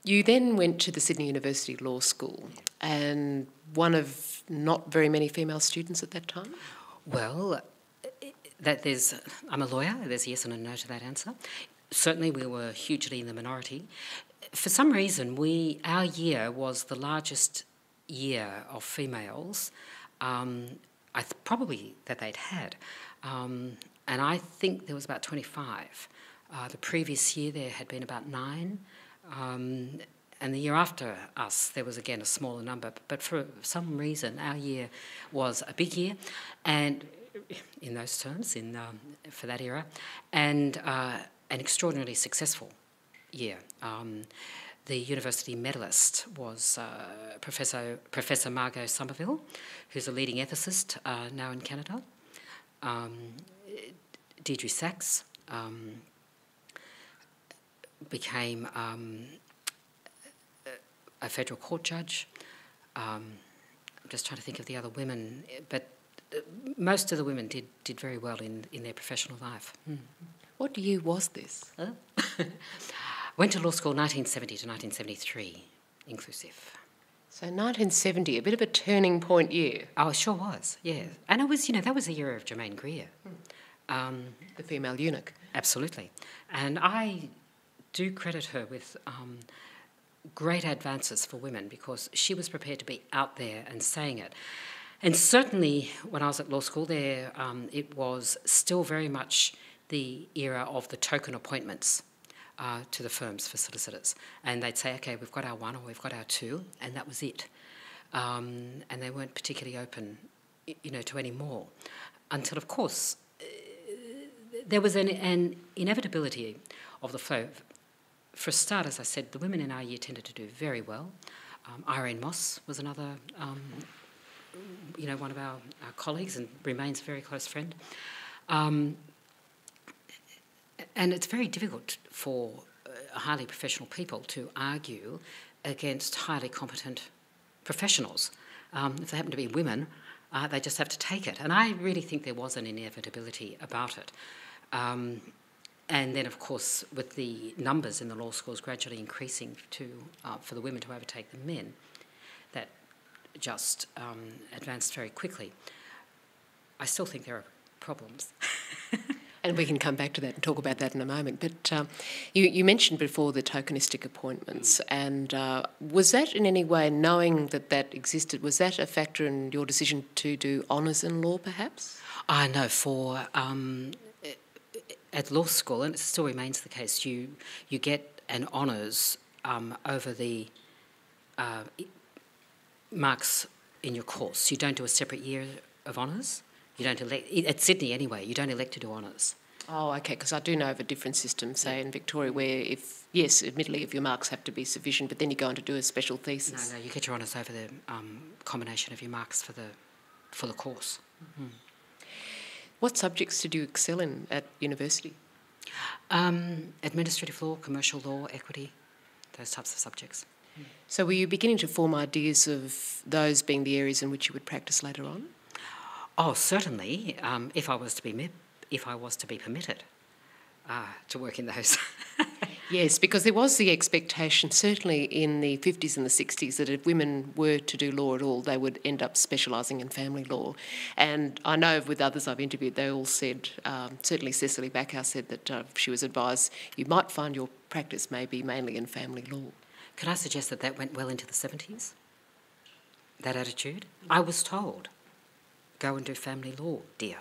You then went to the Sydney University Law School, and one of not very many female students at that time? Well, I'm a lawyer. There's a yes and a no to that answer. Certainly we were hugely in the minority. For some reason, our year was the largest year of females probably that they'd had. And I think there was about 25. The previous year there had been about 9. And the year after us, there was again a smaller number. But for some reason, our year was a big year, and in those terms, for that era, and an extraordinarily successful year. The university medalist was Professor Margot Somerville, who's a leading ethicist now in Canada. Deirdre Sachs became a federal court judge. I'm just trying to think of the other women, but most of the women did very well in their professional life. What year was this? Went to law school 1970 to 1973, inclusive. So 1970, a bit of a turning point year. Oh, it sure was, yeah. And it was, that was the era of Germaine Greer. The female eunuch. Absolutely. And I do credit her with great advances for women, because she was prepared to be out there and saying it. And certainly when I was at law school there, it was still very much the era of the token appointments to the firms for solicitors. And they'd say, okay, we've got our 1 or we've got our 2, and that was it. And they weren't particularly open, to any more. Until, of course, there was an inevitability of the flow. For a start, as I said, the women in our year tended to do very well. Irene Moss was another, one of our colleagues, and remains a very close friend. And it's very difficult for highly professional people to argue against highly competent professionals. If they happen to be women, they just have to take it. And I really think there was an inevitability about it. And then, of course, with the numbers in the law schools gradually increasing for the women to overtake the men, that just advanced very quickly. I still think there are problems. And we can come back to that and talk about that in a moment. But you mentioned before the tokenistic appointments, and was that in any way, knowing that existed, was that a factor in your decision to do honours in law, perhaps? No, at law school, and it still remains the case, you get an honours over the marks in your course. You don't do a separate year of honours. You don't elect, at Sydney anyway, you don't elect to do honours. Oh, okay, because I do know of a different system, say in Victoria, where admittedly if your marks have to be sufficient, but then you go on to do a special thesis. No, you get your honours over the combination of your marks for the course. Mm-hmm. What subjects did you excel in at university? Administrative law, commercial law, equity, those types of subjects. So were you beginning to form ideas of those being the areas in which you would practice later on? Oh, certainly, if I was to be permitted to work in those. Yes, because there was the expectation, certainly in the 50s and the 60s, that if women were to do law at all, they would end up specialising in family law. And I know with others I've interviewed, they all said, certainly Cecily Backhouse said that she was advised you might find your practice may be mainly in family law. Can I suggest that went well into the 70s, that attitude? I was told, go and do family law, dear.